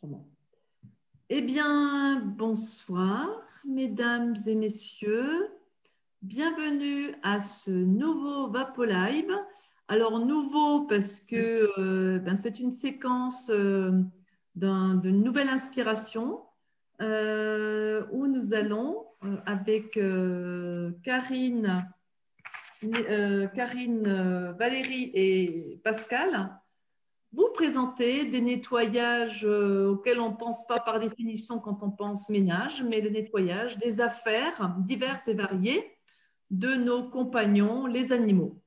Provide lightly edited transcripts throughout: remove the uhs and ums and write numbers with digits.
enregistrement. Eh bien, bonsoir, mesdames et messieurs. Bienvenue à ce nouveau Vapolive. Alors, nouveau parce que c'est une séquence d'une nouvelle inspiration où nous allons, avec Karine, Valérie et Pascal, vous présenter des nettoyages auxquels on ne pense pas par définition quand on pense ménage, mais le nettoyage des affaires diverses et variées de nos compagnons, les animaux.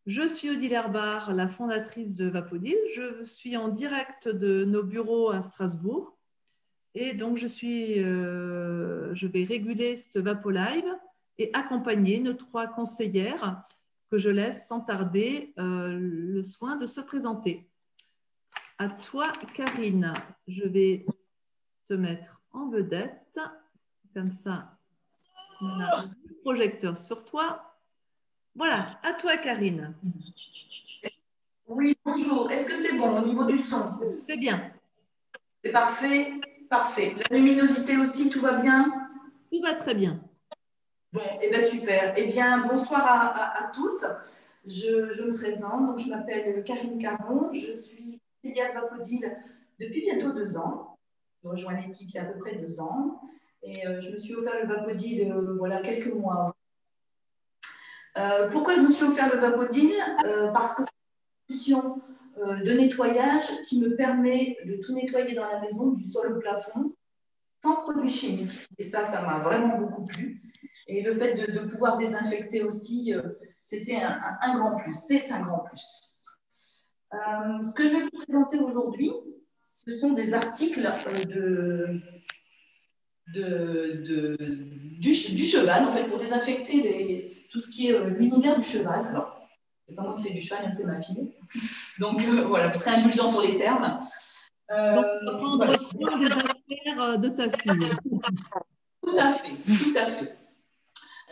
Je suis Odile Herbard, la fondatrice de Vapodil. Je suis en direct de nos bureaux à Strasbourg. Et donc, je vais réguler ce Vapolive et accompagner nos 3 conseillères que je laisse sans tarder le soin de se présenter. À toi, Karine, je vais te mettre en vedette. Comme ça, on a le projecteur sur toi. Voilà, à toi, Karine. Oui, bonjour. Est-ce que c'est bon au niveau du son? C'est bien. C'est parfait. Parfait. La luminosité aussi, tout va bien? Tout va très bien. Bon, eh bien super. Eh bien, bonsoir à tous. Je me présente. Donc, je m'appelle Karine Caron. Je suis filiale Vapodil depuis bientôt 2 ans. Je rejoins l'équipe il y a à peu près 2 ans. Et je me suis offert le Vapodil voilà, quelques mois. Pourquoi je me suis offert le Vapodil? Parce que c'est une solution de nettoyage qui me permet de tout nettoyer dans la maison, du sol au plafond, sans produits chimiques. Et ça m'a vraiment beaucoup plu. Et le fait de pouvoir désinfecter aussi, c'était un grand plus. C'est un grand plus. Ce que je vais vous présenter aujourd'hui, ce sont des articles du cheval, en fait, pour désinfecter tout ce qui est l'univers du cheval. Alors, c'est pas moi qui fais du cheval, c'est ma fille. Donc, voilà, vous serez indulgent sur les termes. Donc, on va prendre soin des affaires de ta fille. Tout à fait, tout à fait.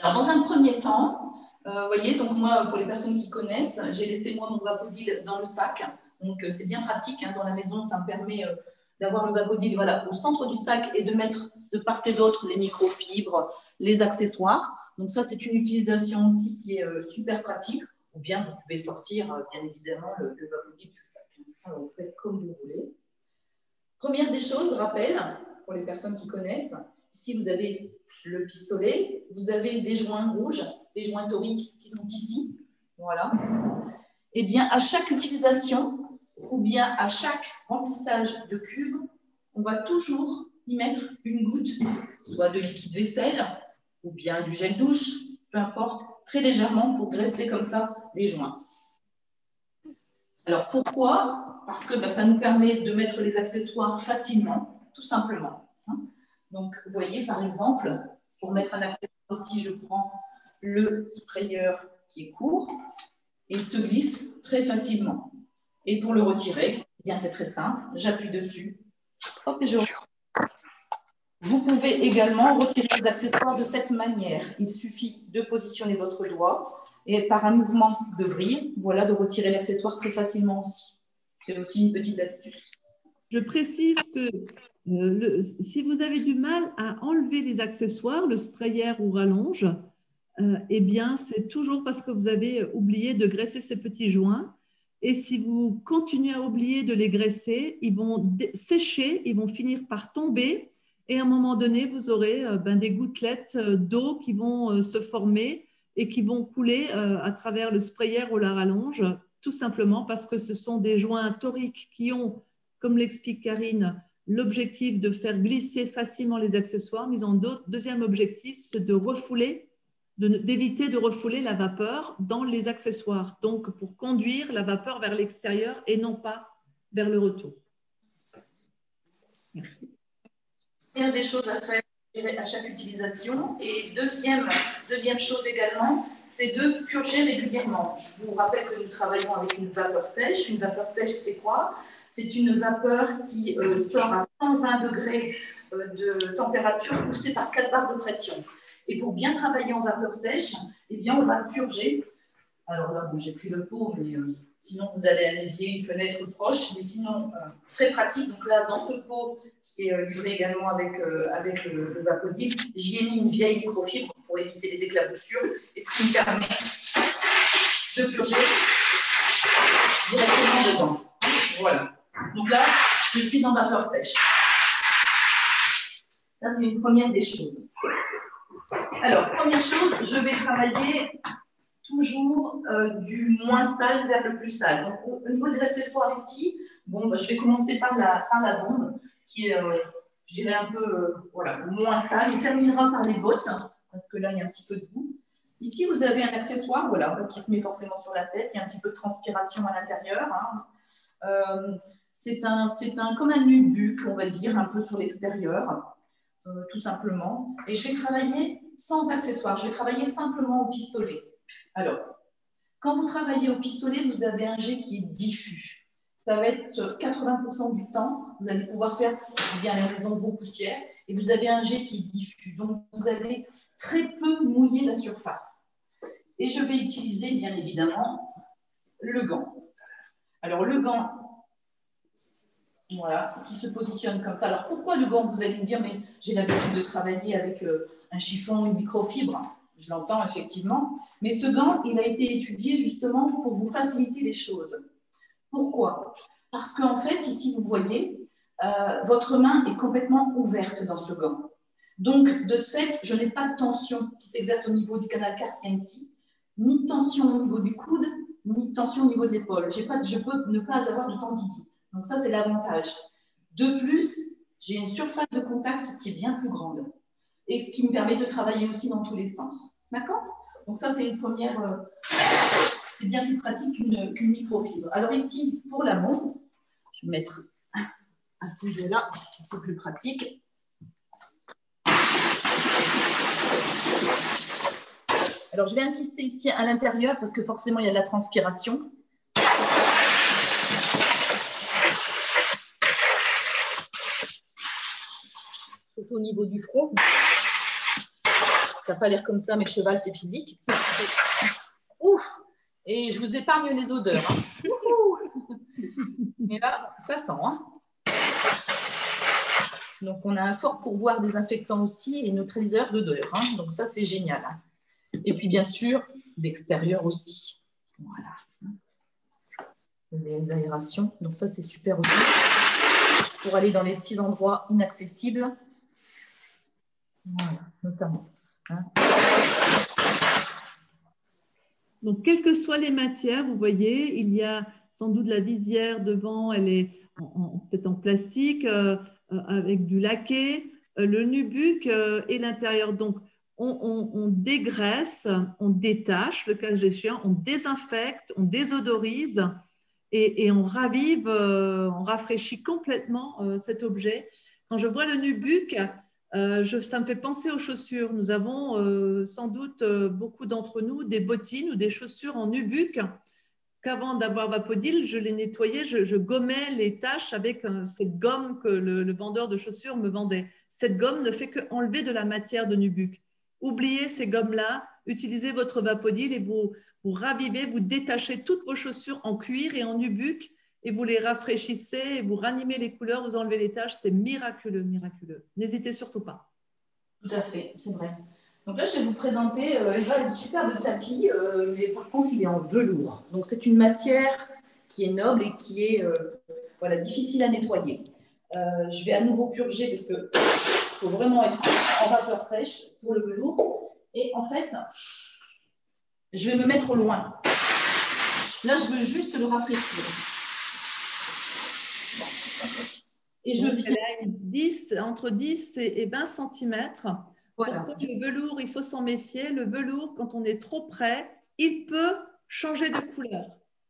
Alors, dans un premier temps, vous voyez, donc moi, pour les personnes qui connaissent, j'ai laissé moi mon Vapodil dans le sac. Donc, c'est bien pratique. Dans la maison, ça me permet d'avoir le Vapodil voilà, au centre du sac et de mettre de part et d'autre les microfibres, les accessoires. Donc, ça, c'est une utilisation aussi qui est super pratique. Ou bien, vous pouvez sortir, bien évidemment, le Vapodil du sac. Ça, vous faites comme vous voulez. Première des choses, rappel, pour les personnes qui connaissent, ici, vous avez le pistolet, vous avez des joints rouges, des joints toriques qui sont ici, voilà. Et bien, à chaque utilisation, ou bien à chaque remplissage de cuve, on va toujours y mettre une goutte, soit de liquide vaisselle, ou bien du gel douche, peu importe, très légèrement pour graisser comme ça les joints. Alors, pourquoi? Parce que ça nous permet de mettre les accessoires facilement, tout simplement. Donc, vous voyez, par exemple, pour mettre un accessoire ici, je prends le sprayer qui est court et il se glisse très facilement. Et pour le retirer, eh bien, c'est très simple. J'appuie dessus. Hop, et je retire. Vous pouvez également retirer les accessoires de cette manière. Il suffit de positionner votre doigt et par un mouvement de vrille, voilà, de retirer l'accessoire très facilement aussi. C'est aussi une petite astuce. Je précise que si vous avez du mal à enlever les accessoires, le sprayer ou rallonge, eh bien, c'est toujours parce que vous avez oublié de graisser ces petits joints. Et si vous continuez à oublier de les graisser, ils vont sécher, ils vont finir par tomber. Et à un moment donné, vous aurez des gouttelettes d'eau qui vont se former et qui vont couler à travers le sprayer ou la rallonge, tout simplement parce que ce sont des joints toriques qui ont, comme l'explique Karine, l'objectif de faire glisser facilement les accessoires, mais deuxième objectif, c'est de refouler, d'éviter de refouler la vapeur dans les accessoires, donc pour conduire la vapeur vers l'extérieur et non pas vers le retour. Merci. Première des choses à faire à chaque utilisation. Et deuxième chose également, c'est de purger régulièrement. Je vous rappelle que nous travaillons avec une vapeur sèche. Une vapeur sèche, c'est quoi? C'est une vapeur qui sort à 120 degrés de température poussée par 4 barres de pression. Et pour bien travailler en vapeur sèche, eh bien, on va purger. Alors là, bon, j'ai pris le pot, mais Sinon, vous avez un évier, une fenêtre proche, mais sinon, très pratique. Donc là, dans ce pot qui est livré également avec le Vapodil, j'y ai mis une vieille microfibre pour éviter les éclaboussures, et ce qui me permet de purger directement dedans. Voilà. Donc là, je suis en vapeur sèche. Ça, c'est une première des choses. Alors, première chose, je vais travailler toujours du moins sale vers le plus sale. Donc, au niveau des accessoires ici, bon, je vais commencer par la bombe, qui est, je dirais, un peu voilà, moins sale. On terminera par les bottes, hein, parce que là, il y a un petit peu de boue. Ici, vous avez un accessoire voilà, qui se met forcément sur la tête. Il y a un petit peu de transpiration à l'intérieur. Hein. C'est comme un nubuck, on va dire, un peu sur l'extérieur. Tout simplement. Et je vais travailler sans accessoires. Je vais travailler simplement au pistolet. Alors, quand vous travaillez au pistolet, vous avez un jet qui est diffus. Ça va être 80% du temps. Vous allez pouvoir faire bien la raison de vos poussières. Et vous avez un jet qui est diffus. Donc, vous allez très peu mouiller la surface. Et je vais utiliser, bien évidemment, le gant. Alors, le gant, voilà, qui se positionne comme ça. Alors, pourquoi le gant? Vous allez me dire, mais j'ai l'habitude de travailler avec un chiffon, une microfibre. Je l'entends, effectivement. Mais ce gant, il a été étudié justement pour vous faciliter les choses. Pourquoi? Parce qu'en fait, ici, vous voyez, votre main est complètement ouverte dans ce gant. Donc, de ce fait, je n'ai pas de tension qui s'exerce au niveau du canal carpien ici, ni de tension au niveau du coude, ni de tension au niveau de l'épaule. Je peux ne pas avoir de tendinite. Donc ça, c'est l'avantage. De plus, j'ai une surface de contact qui est bien plus grande. Et ce qui me permet de travailler aussi dans tous les sens. D'accord? Donc ça, c'est une première... c'est bien plus pratique qu'une microfibre. Alors ici, pour la bombe, je vais mettre à ce sujet-là, c'est plus pratique. Alors, je vais insister ici à l'intérieur parce que forcément, il y a de la transpiration. Surtout au niveau du front. Ça n'a pas l'air comme ça, mais le cheval, c'est physique. Ouf! Et je vous épargne les odeurs. Hein. Mais là, ça sent. Hein. Donc, on a un fort pourvoir désinfectant aussi et neutraliseur d'odeur. Hein. Donc, ça, c'est génial. Hein. Et puis, bien sûr, l'extérieur aussi. Voilà. Les aérations. Donc, ça, c'est super aussi. Pour aller dans les petits endroits inaccessibles. Voilà, notamment. Hein. Donc, quelles que soient les matières, vous voyez, il y a sans doute la visière devant, elle est peut-être en plastique, avec du laqué, le nubuck et l'intérieur. Donc, on dégraisse, on détache, le cas échéant, on désinfecte, on désodorise et on ravive, on rafraîchit complètement cet objet. Quand je vois le nubuck, ça me fait penser aux chaussures. Nous avons sans doute beaucoup d'entre nous des bottines ou des chaussures en nubuck qu'avant d'avoir Vapodil, je les nettoyais, je gommais les taches avec cette gomme que le vendeur de chaussures me vendait. Cette gomme ne fait qu'enlever de la matière de nubuck. Oubliez ces gommes-là, utilisez votre Vapodil et vous ravivez, vous détachez toutes vos chaussures en cuir et en nubuck et vous les rafraîchissez, et vous ranimez les couleurs, vous enlevez les taches, c'est miraculeux, miraculeux. N'hésitez surtout pas. Tout à fait, c'est vrai. Donc là, je vais vous présenter Eva, superbe tapis, mais par contre, il est en velours. Donc c'est une matière qui est noble et qui est voilà, difficile à nettoyer. Je vais à nouveau purger parce qu'il faut vraiment être en vapeur sèche pour le velours. Et en fait, je vais me mettre au loin. Là, je veux juste le rafraîchir. Et je viens entre 10 et 20 cm. Voilà. Pourquoi le velours, il faut s'en méfier. Le velours, quand on est trop près, il peut changer de couleur,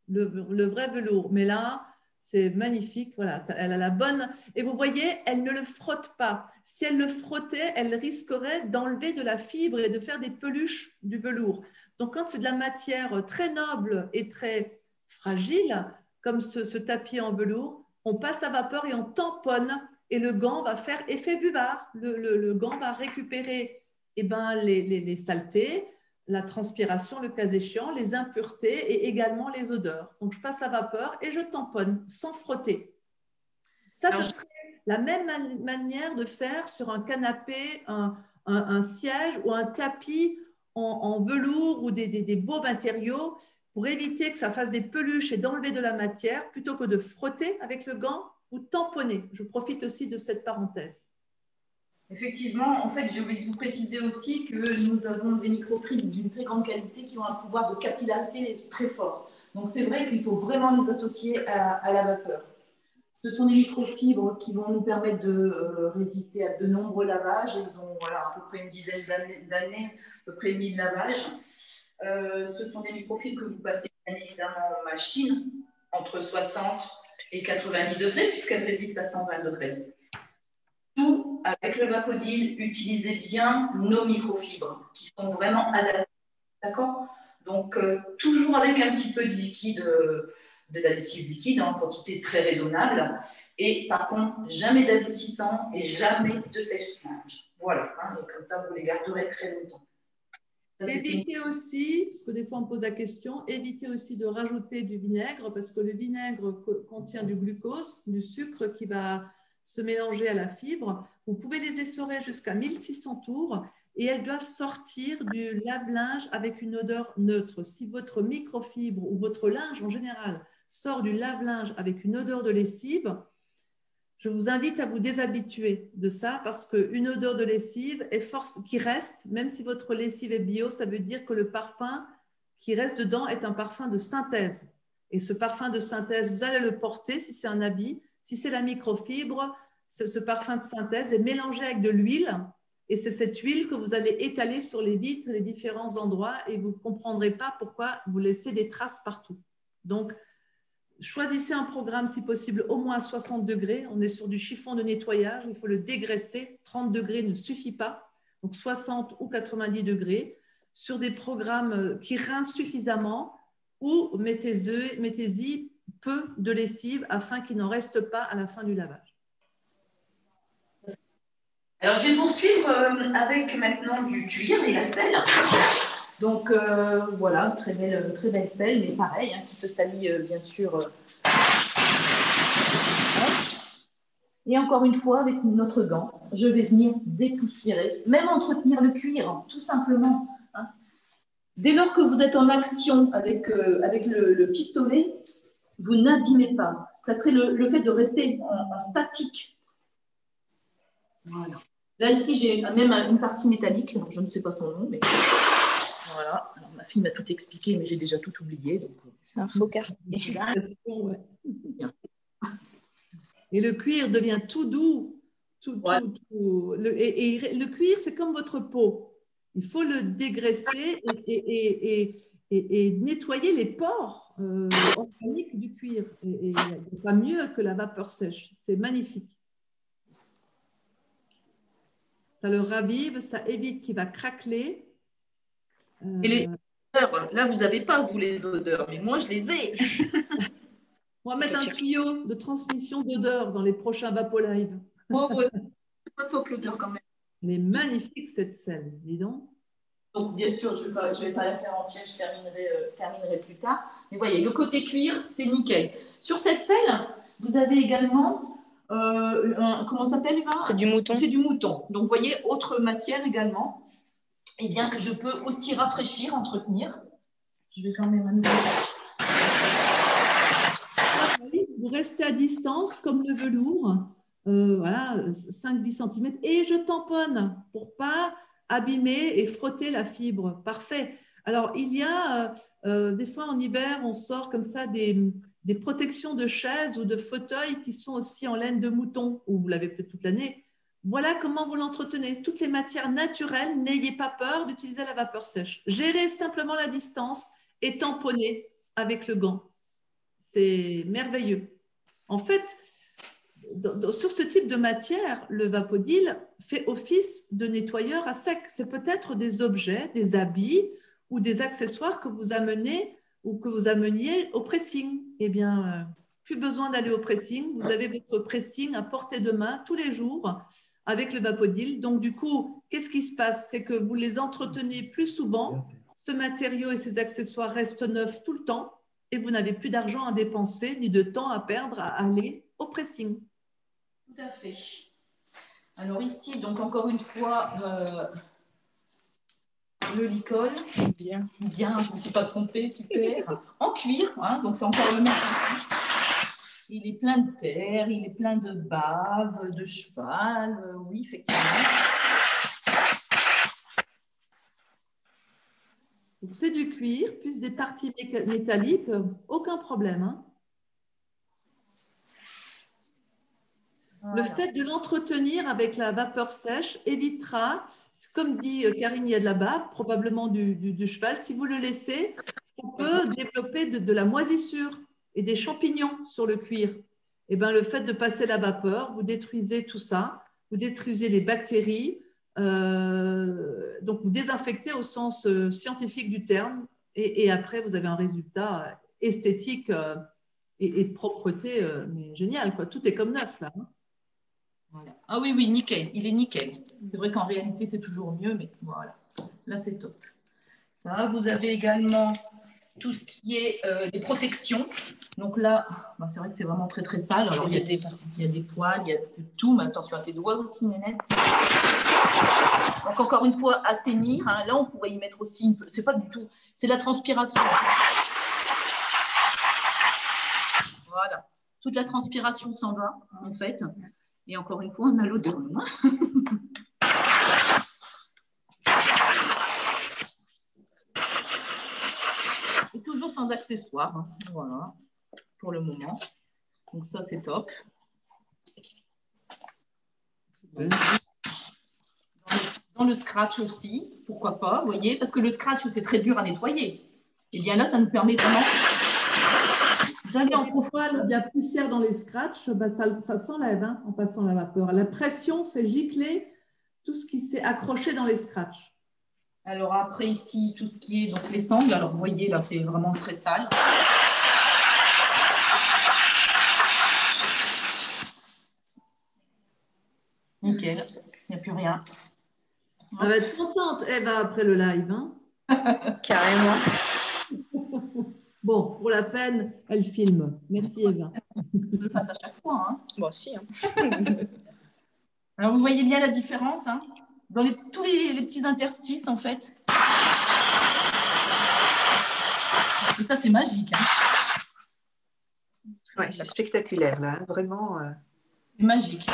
le vrai velours. Mais là, c'est magnifique. Voilà, elle a la bonne. Et vous voyez, elle ne le frotte pas. Si elle le frottait, elle risquerait d'enlever de la fibre et de faire des peluches du velours. Donc, quand c'est de la matière très noble et très fragile, comme ce tapis en velours, on passe à vapeur et on tamponne et le gant va faire effet buvard. Le gant va récupérer les saletés, la transpiration, le cas échéant, les impuretés et également les odeurs. Donc, je passe la vapeur et je tamponne sans frotter. Ça, ce serait la même manière de faire sur un canapé, un siège ou un tapis en velours ou des beaux matériaux pour éviter que ça fasse des peluches et d'enlever de la matière plutôt que de frotter avec le gant ou tamponner. Je profite aussi de cette parenthèse. Effectivement, en fait, j'ai oublié de vous préciser aussi que nous avons des microfibres d'une très grande qualité qui ont un pouvoir de capillarité très fort. Donc, c'est vrai qu'il faut vraiment les associer à la vapeur. Ce sont des microfibres qui vont nous permettre de résister à de nombreux lavages. Ils ont à peu près une dizaine d'années, à peu près 1000 lavages. Ce sont des microfibres que vous passez bien évidemment en machine entre 60 et 90 degrés puisqu'elles résistent à 120 degrés. Tout avec le Vapodil, utilisez bien nos microfibres qui sont vraiment adaptées. D'accord? Donc, toujours avec un petit peu de liquide, de la lessive liquide en quantité très raisonnable. Et par contre, jamais d'adoucissant et jamais de sèche-linge. Voilà, hein, et comme ça, vous les garderez très longtemps. Évitez aussi, parce que des fois on pose la question, évitez aussi de rajouter du vinaigre parce que le vinaigre contient du glucose, du sucre qui va se mélanger à la fibre. Vous pouvez les essorer jusqu'à 1600 tours et elles doivent sortir du lave-linge avec une odeur neutre. Si votre microfibre ou votre linge en général sort du lave-linge avec une odeur de lessive, je vous invite à vous déshabituer de ça parce qu'une odeur de lessive est force qui reste, même si votre lessive est bio, ça veut dire que le parfum qui reste dedans est un parfum de synthèse. Et ce parfum de synthèse, vous allez le porter si c'est un habit. Si c'est la microfibre, ce parfum de synthèse est mélangé avec de l'huile et c'est cette huile que vous allez étaler sur les vitres, les différents endroits et vous ne comprendrez pas pourquoi vous laissez des traces partout. Donc, choisissez un programme, si possible, au moins à 60 degrés. On est sur du chiffon de nettoyage, il faut le dégraisser. 30 degrés ne suffit pas, donc 60 ou 90 degrés. Sur des programmes qui rincent suffisamment ou mettez-y peu de lessive afin qu'il n'en reste pas à la fin du lavage. Alors, je vais poursuivre avec maintenant du cuir et la selle. Donc voilà, très belle selle, mais pareil, hein, qui se salit bien sûr. Et encore une fois, avec notre gant, je vais venir dépoussiérer, même entretenir le cuir, tout simplement. Hein. Dès lors que vous êtes en action avec le pistolet, vous n'abîmez pas. Ça serait le fait de rester en statique. Voilà. Là, ici, j'ai même une partie métallique, je ne sais pas son nom, mais voilà. Alors, ma fille m'a tout expliqué, mais j'ai déjà tout oublié. C'est un faux quartier. Et le cuir devient tout doux. Et le cuir, c'est comme votre peau. Il faut le dégraisser et nettoyer les pores organiques du cuir. Et il n'y a pas mieux que la vapeur sèche. C'est magnifique. Ça le ravive, ça évite qu'il va craqueler. Et les odeurs, là, vous n'avez pas, vous, les odeurs, mais moi, je les ai. On va mettre un tuyau de transmission d'odeur dans les prochains VapoLive. Oh, pas top l'odeur quand même. Elle est magnifique, cette selle, dis donc. Donc, bien sûr, je ne vais pas la faire entière, je terminerai plus tard. Mais voyez, le côté cuir, c'est nickel. Sur cette selle, vous avez également... comment ça s'appelle, Eva ? C'est du mouton. C'est du mouton. Donc, vous voyez, autre matière également, et bien que je peux aussi rafraîchir, entretenir. Je vais quand même à nouveau. Vous restez à distance comme le velours, voilà, 5-10 cm, et je tamponne pour ne pas abîmer et frotter la fibre. Parfait. Alors, il y a des fois en hiver, on sort comme ça des protections de chaises ou de fauteuils qui sont aussi en laine de mouton, ou vous l'avez peut-être toute l'année. Voilà comment vous l'entretenez. Toutes les matières naturelles, n'ayez pas peur d'utiliser la vapeur sèche. Gérez simplement la distance et tamponnez avec le gant. C'est merveilleux. En fait, sur ce type de matière, le Vapodil fait office de nettoyeur à sec. C'est peut-être des objets, des habits ou des accessoires que vous amenez ou que vous ameniez au pressing. Eh bien, plus besoin d'aller au pressing. Vous avez votre pressing à portée de main tous les jours avec le Vapodil. Donc, du coup, qu'est-ce qui se passe? C'est que vous les entretenez plus souvent ce matériau et ces accessoires restent neufs tout le temps et vous n'avez plus d'argent à dépenser ni de temps à perdre à aller au pressing. Tout à fait. Alors ici, donc encore une fois, le licol. Bien, je ne me suis pas trompée, super. En cuir, hein, donc c'est encore le même principe. Il est plein de terre, il est plein de bave, de cheval, oui, effectivement. Donc c'est du cuir, plus des parties métalliques, aucun problème. Hein. Voilà. Le fait de l'entretenir avec la vapeur sèche évitera, comme dit Karine, il y a de la bave, probablement du cheval. Si vous le laissez, on peut développer de la moisissure et des champignons sur le cuir. Et ben, le fait de passer la vapeur, vous détruisez tout ça, vous détruisez les bactéries, donc vous désinfectez au sens scientifique du terme, et après vous avez un résultat esthétique et de propreté, mais génial, quoi. Tout est comme neuf là. Hein. Voilà. Ah oui, oui, nickel, il est nickel. C'est vrai qu'en réalité c'est toujours mieux, mais voilà, là c'est top. Ça, vous avez également tout ce qui est des protections. Donc là, bah, c'est vrai que c'est vraiment très très sale. Alors, il y a des poils, il y a de tout, mais attention à tes doigts aussi, Nénette. Donc encore une fois, assainir. Hein. Là, on pourrait y mettre aussi, c'est pas du tout, c'est la transpiration. Voilà. Toute la transpiration s'en va, en fait. Et encore une fois, on a l'odeur. Et toujours sans accessoires. Hein. Voilà, pour le moment. Donc ça, c'est top. Dans le scratch aussi, pourquoi pas, vous voyez, parce que le scratch, c'est très dur à nettoyer. Et bien là, ça nous permet vraiment d'aller en profondeur. Il y a poussière dans les scratchs, bah ça s'enlève hein, en passant la vapeur. La pression fait gicler tout ce qui s'est accroché dans les scratchs. Alors après ici, tout ce qui est donc les sangles, alors vous voyez là, c'est vraiment très sale. Nickel, il n'y a plus rien. Elle va être contente, Eva, après le live. Hein. Carrément. Bon, pour la peine, elle filme. Merci, Eva. Je le fasse à chaque fois. Hein. Moi aussi. Hein. Alors, vous voyez bien la différence hein, dans tous les petits interstices, en fait. Et ça, c'est magique. Hein. Ouais, c'est spectaculaire, là. Hein, vraiment. C'est magique.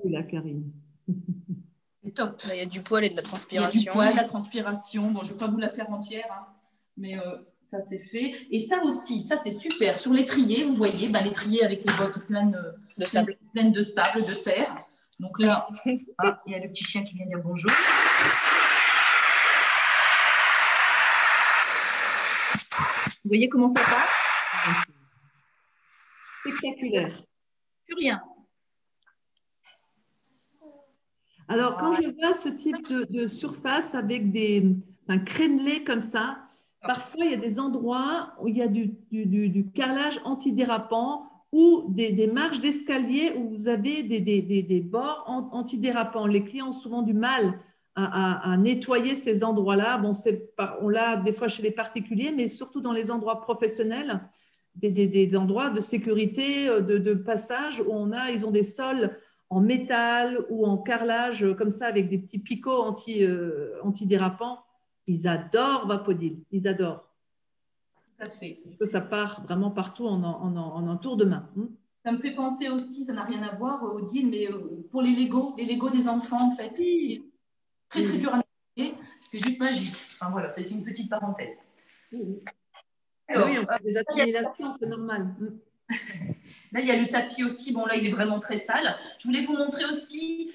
La Karine. C'est top. Il y a du poil et de la transpiration. Il y a du poil, de la transpiration. Bon, je ne vais pas vous la faire entière, hein, mais ça, c'est fait. Et ça aussi, ça, c'est super. Sur l'étrier, vous voyez, bah, l'étrier avec les bottes pleines de sable, de terre. Donc là, ah, il y a le petit chien qui vient dire bonjour. Vous voyez comment ça passe? Spectaculaire. Plus rien. Alors, quand je vois ce type de surface avec des crénelés comme ça, parfois il y a des endroits où il y a du carrelage antidérapant ou des marches d'escalier où vous avez des bords antidérapants. Les clients ont souvent du mal à nettoyer ces endroits-là. Bon, on l'a des fois chez les particuliers, mais surtout dans les endroits professionnels, des endroits de sécurité, de passage où ils ont des sols en métal ou en carrelage comme ça avec des petits picots antidérapants. Ils adorent Vapodil, ils adorent. Tout à fait. Parce que ça part vraiment partout en un tour de main. Ça me fait penser aussi, ça n'a rien à voir, Odile, mais pour les Legos des enfants, en fait. Oui. Très, très dur à nettoyer. C'est juste magique. Enfin, voilà, c'était une petite parenthèse. Oui. Alors, oui, on fait des accumulations, c'est normal. Là, il y a le tapis aussi. Bon, là, il est vraiment très sale. Je voulais vous montrer aussi,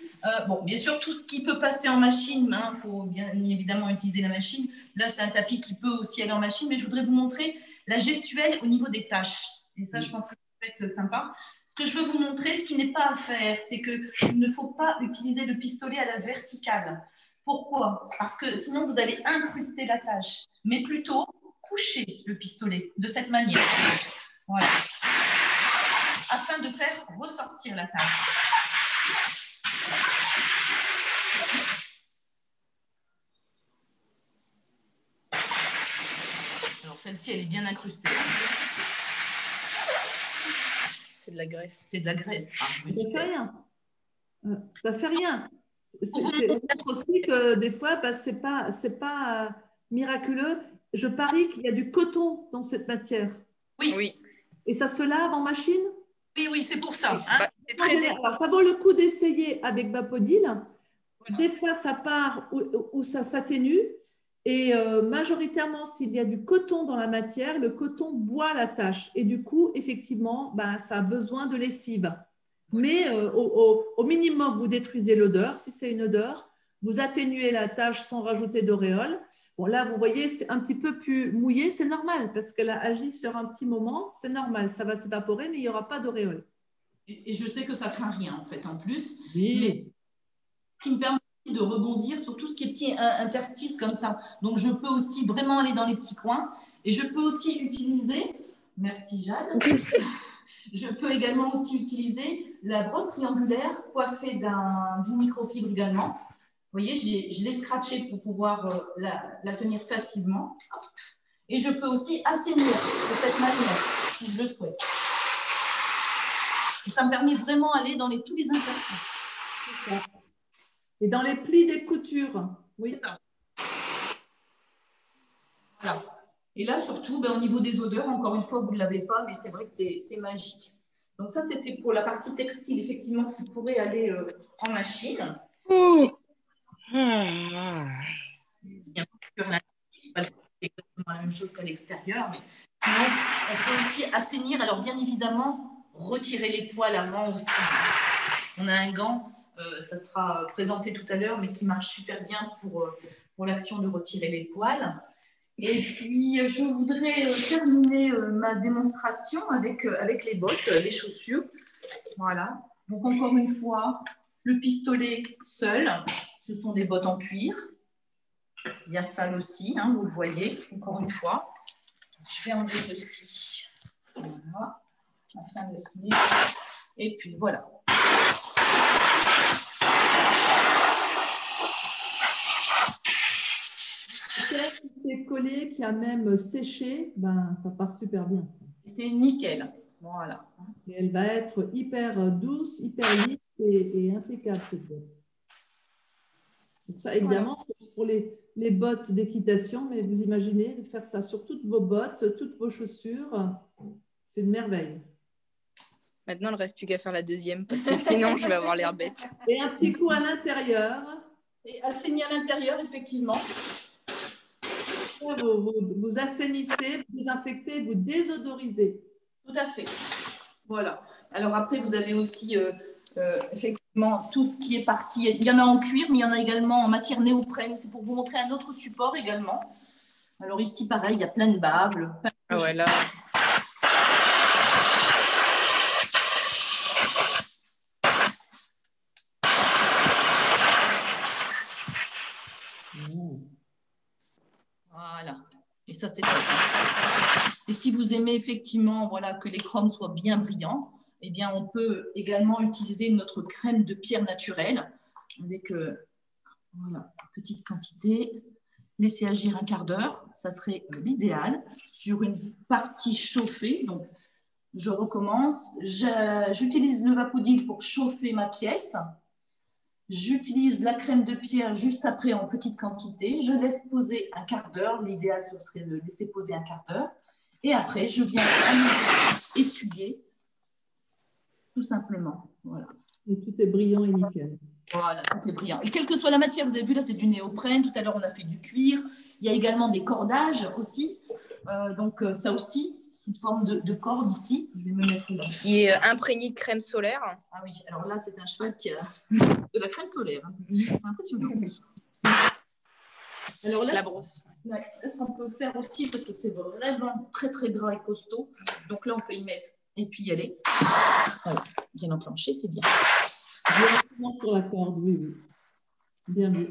bon, bien sûr, tout ce qui peut passer en machine. Il faut bien évidemment utiliser la machine. Là, c'est un tapis qui peut aussi aller en machine. Mais je voudrais vous montrer la gestuelle au niveau des tâches. Et ça, je pense que ça peut être sympa. Ce que je veux vous montrer, ce qui n'est pas à faire, c'est qu'il ne faut pas utiliser le pistolet à la verticale. Pourquoi? Parce que sinon, vous allez incruster la tâche. Mais plutôt, coucher le pistolet de cette manière. Voilà. Afin de faire ressortir la tâche. celle-ci, elle est bien incrustée. C'est de la graisse. C'est de la graisse. Ah, oui, Ça fait rien. Ça fait rien. Pour vous C'est on montre aussi que des fois, bah, c'est pas miraculeux. Je parie qu'il y a du coton dans cette matière. Oui. Oui. Et ça se lave en machine? Oui, c'est pour ça. Hein. Bah, c'est En très général, alors, ça vaut le coup d'essayer avec Bapodil. Voilà. Des fois, ça part ou ça s'atténue. Et majoritairement, s'il y a du coton dans la matière, le coton boit la tâche. Et du coup, effectivement, bah, ça a besoin de lessive. Mais au minimum, vous détruisez l'odeur. Si c'est une odeur, vous atténuez la tâche sans rajouter d'auréole. Bon, là, vous voyez, c'est un petit peu plus mouillé. C'est normal parce qu'elle a agi sur un petit moment. C'est normal, ça va s'évaporer, mais il n'y aura pas d'auréole. Et je sais que ça craint rien, en fait, en plus. Oui. Mais qui me permet de rebondir sur tout ce qui est petit interstice comme ça. Donc, je peux aussi vraiment aller dans les petits coins. Et je peux aussi utiliser, merci Jade, je peux également aussi utiliser la brosse triangulaire coiffée d'une microfibre également. Vous voyez, je l'ai scratchée pour pouvoir la tenir facilement. Et je peux aussi assainir de cette manière, si je le souhaite. Et ça me permet vraiment d'aller dans tous les interstices. Et dans les plis des coutures. Oui, ça. Voilà. Et là, surtout, au niveau des odeurs, encore une fois, vous ne l'avez pas, mais c'est vrai que c'est magique. Donc ça, c'était pour la partie textile, effectivement, qui pourrait aller en machine. Bien sûr, là, on va faire exactement la même chose qu'à l'extérieur, mais sinon, on peut aussi assainir. Alors, bien évidemment, retirer les poils avant aussi. On a un gant, ça sera présenté tout à l'heure, mais qui marche super bien pour l'action de retirer les poils. Et puis, je voudrais terminer ma démonstration avec les bottes, les chaussures. Voilà. Donc, encore une fois, le pistolet seul, ce sont des bottes en cuir. Il y a ça aussi, hein, vous le voyez, encore une fois. Je vais enlever ceci. Voilà. Afin de se tenir. Et puis, voilà. c'est collé, qui a même séché, ben, ça part super bien. C'est nickel. Voilà. Et elle va être hyper douce, hyper lisse et impeccable, cette botte. Donc ça, évidemment, c'est pour les bottes d'équitation, mais vous imaginez de faire ça sur toutes vos bottes, toutes vos chaussures. C'est une merveille. Maintenant, il ne reste plus qu'à faire la deuxième parce que sinon, je vais avoir l'air bête. Et un petit coup à l'intérieur. Et assainir à l'intérieur, effectivement. Vous assainissez, vous désinfectez, vous désodorisez. Tout à fait. Voilà. Alors après, vous avez aussi effectivement tout ce qui est parti. Il y en a en cuir, mais il y en a également en matière néoprène. C'est pour vous montrer un autre support également. Alors ici, pareil, il y a plein de bables. Ah ouais, là. Voilà. Et ça, c'est top. Et si vous aimez effectivement voilà, que les chromes soient bien brillants, eh bien, on peut également utiliser notre crème de pierre naturelle avec voilà, une petite quantité. Laisser agir un quart d'heure, ça serait l'idéal sur une partie chauffée. Donc, je recommence. J'utilise le Vapodil pour chauffer ma pièce. J'utilise la crème de pierre juste après en petite quantité. Je laisse poser un quart d'heure. L'idéal, ce serait de laisser poser un quart d'heure. Et après, je viens essuyer, tout simplement. Voilà. Et tout est brillant et nickel. Voilà, tout est brillant. Et quelle que soit la matière, vous avez vu là, c'est du néoprène. Tout à l'heure, on a fait du cuir. Il y a également des cordages aussi. Donc, ça aussi, sous forme de corde ici. Je vais me mettre là. Qui est imprégné de crème solaire. Ah oui, alors là, c'est un cheval qui a de la crème solaire. C'est impressionnant. Alors là, la brosse. Ouais, ce qu'on peut faire aussi, parce que c'est vraiment très, très gras et costaud. Donc là, on peut y mettre et puis y aller. Voilà, bien enclenché, c'est bien. Directement sur la corde, oui, oui. Bien vu.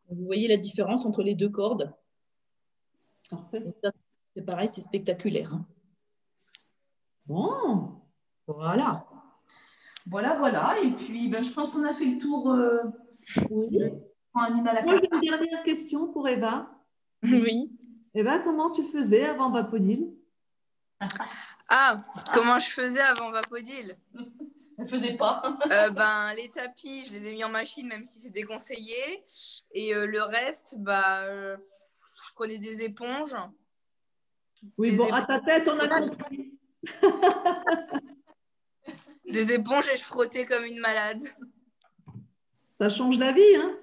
Vous voyez la différence entre les deux cordes? Parfait. C'est pareil, c'est spectaculaire. Hein. Bon. Voilà. Voilà, voilà. Et puis, je pense qu'on a fait le tour Oui. animal à Moi, j'ai une dernière question pour Eva. Oui. Eh ben, comment tu faisais avant Vapodil? Ah, comment je faisais avant Vapodil? Elle ne faisait pas. Les tapis, je les ai mis en machine, même si c'est déconseillé. Et le reste, je prenais des éponges. Oui, Des bon, à ta tête, on a compris. Des éponges et je frottais comme une malade. Ça change la vie, hein?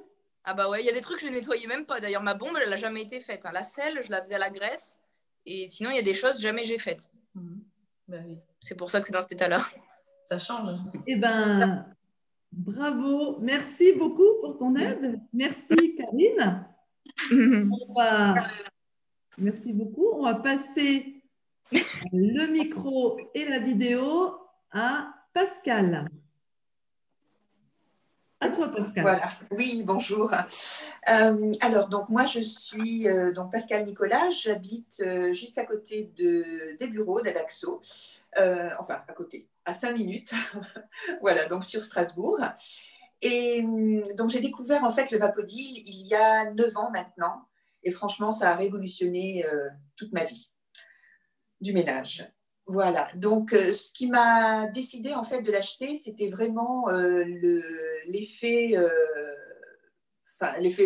Ah bah ouais, il y a des trucs que je nettoyais même pas. D'ailleurs, ma bombe, elle n'a jamais été faite. La selle, je la faisais à la graisse. Et sinon, il y a des choses jamais j'ai faites. Bah oui. C'est pour ça que c'est dans cet état-là. Ça change. Eh ben, bravo. Merci beaucoup pour ton aide. Merci, Karine. Merci beaucoup. On va passer le micro et la vidéo à Pascal. À toi, Pascal. Voilà, oui, bonjour. Alors, donc moi, je suis donc Pascal Nicolas, j'habite juste à côté des bureaux d'Adaxo, enfin à côté, à 5 minutes, voilà, donc sur Strasbourg. Et donc j'ai découvert en fait le Vapodil il y a 9 ans maintenant, et franchement, ça a révolutionné toute ma vie du ménage. Voilà, donc ce qui m'a décidé en fait de l'acheter, c'était vraiment l'effet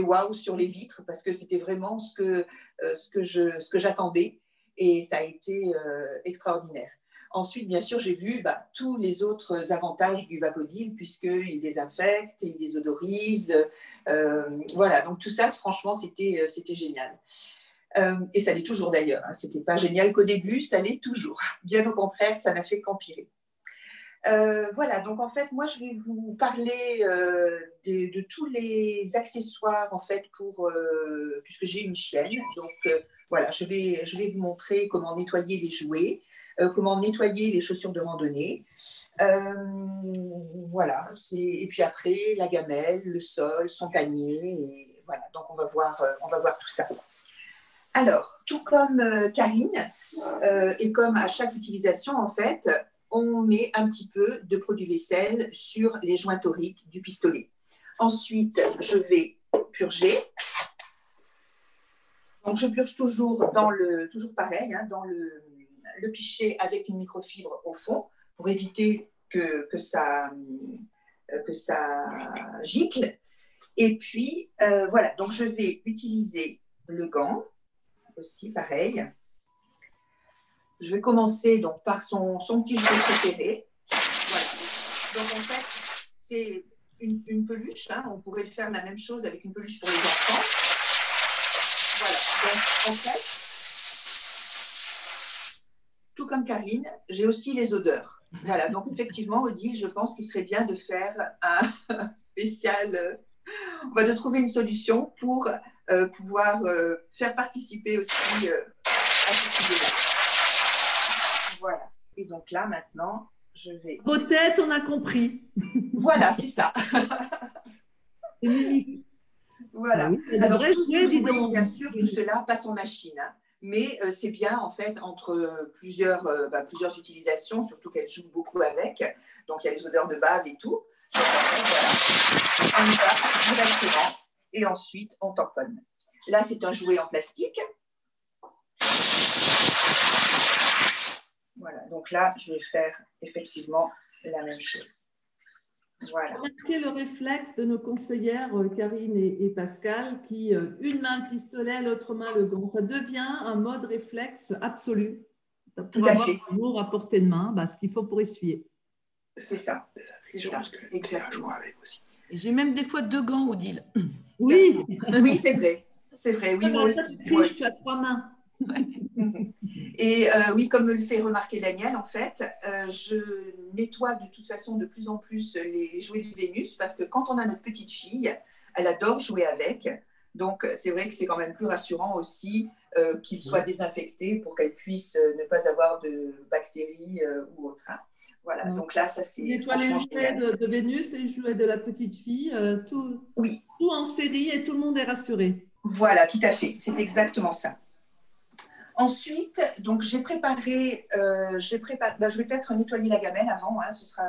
waouh sur les vitres, parce que c'était vraiment ce que j'attendais, et ça a été extraordinaire. Ensuite, bien sûr, j'ai vu tous les autres avantages du Vapodil, puisqu'il désinfecte, il désodorise. Voilà, donc tout ça, franchement, c'était génial. Et ça l'est toujours d'ailleurs. Hein. Ce n'était pas génial qu'au début, ça l'est toujours. Bien au contraire, ça n'a fait qu'empirer. Voilà, donc en fait, moi, je vais vous parler de tous les accessoires, en fait, puisque j'ai une chienne. Donc, voilà, je vais vous montrer comment nettoyer les jouets, comment nettoyer les chaussures de randonnée. Voilà, et puis après, la gamelle, le sol, son panier. Et voilà, donc on va voir tout ça. Alors, tout comme Karine, et comme à chaque utilisation, en fait, on met un petit peu de produit vaisselle sur les joints toriques du pistolet. Ensuite, je vais purger. Donc, je purge toujours toujours pareil, hein, dans le pichet avec une microfibre au fond pour éviter que ça gicle. Et puis, voilà, donc je vais utiliser le gant. Aussi pareil. Je vais commencer donc par son petit jouet préféré. Voilà. Donc en fait, c'est une peluche. Hein. On pourrait faire la même chose avec une peluche pour les enfants. Voilà. Donc en fait, tout comme Karine, j'ai aussi les odeurs. Voilà. Donc effectivement, Odile, je pense qu'il serait bien de faire un spécial. On va de trouver une solution pour pouvoir faire participer aussi à ce sujet-là. Voilà. Et donc là, maintenant, je vais... Vos têtes, on a compris. Voilà, c'est ça. C'est mimi. Voilà. Oui, alors, tous ces jouets, bien sûr, tout cela passe en machine. Hein. Mais c'est bien, en fait, entre plusieurs utilisations, surtout qu'elle joue beaucoup avec. Donc, il y a les odeurs de bave et tout. Donc, en fait, voilà. On y va directement. Et ensuite, on tamponne. Là, c'est un jouet en plastique. Voilà, donc là, je vais faire effectivement la même chose. Voilà. Remarquez le réflexe de nos conseillères, Karine et Pascal, qui, une main le pistolet, l'autre main le gant. Ça devient un mode réflexe absolu. Tout à fait. Toujours à portée de main, ce qu'il faut pour essuyer. C'est ça. C'est ça. Exactement. Et j'ai même des fois 2 gants, Odile. Oui. Oui, c'est vrai. C'est vrai. Oui, moi aussi. Moi aussi. À 3 mains. Et oui, comme me le fait remarquer Daniel, en fait, je nettoie de toute façon de plus en plus les jouets du Vénus, parce que quand on a notre petite fille, elle adore jouer avec. Donc, c'est vrai que c'est quand même plus rassurant aussi qu'il soit désinfecté pour qu'elle puisse ne pas avoir de bactéries ou autre. Hein. Voilà, donc là, ça c'est franchement génial. Les jouets de Vénus et les jouets de la petite fille, tout en série et tout le monde est rassuré. Voilà, tout à fait, c'est exactement ça. Ensuite, donc j'ai préparé, je vais peut-être nettoyer la gamelle avant, hein, ce sera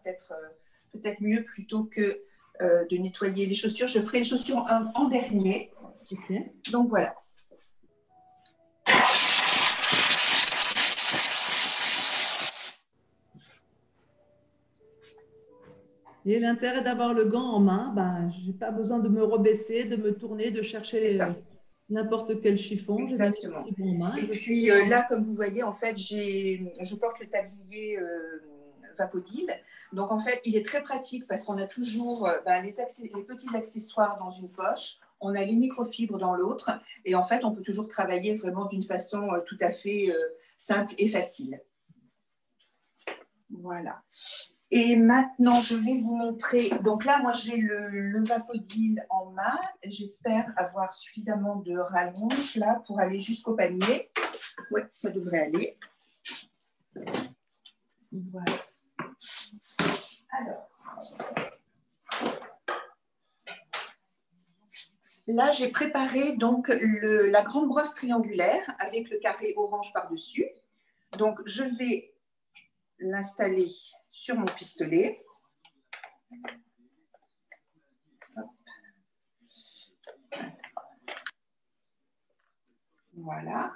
peut-être mieux plutôt que de nettoyer les chaussures. Je ferai les chaussures en dernier. Okay. Donc voilà. Et l'intérêt d'avoir le gant en main, ben, je n'ai pas besoin de me rebaisser, de me tourner, de C'est chercher ça, n'importe quel chiffon. J'ai ma exactement. microfibre en main Et et je sais puis lire en main. là, comme vous voyez, en fait, je porte le tablier Vapodil. Donc en fait, il est très pratique parce qu'on a toujours les petits accessoires dans une poche, on a les microfibres dans l'autre, et en fait, on peut toujours travailler vraiment d'une façon tout à fait simple et facile. Voilà. Et maintenant, je vais vous montrer. Donc là, moi, j'ai le Vapodil en main. J'espère avoir suffisamment de rallonge là pour aller jusqu'au panier. Oui, ça devrait aller. Voilà. Alors, là, j'ai préparé donc la grande brosse triangulaire avec le carré orange par-dessus. Donc, je vais l'installer sur mon pistolet. Voilà.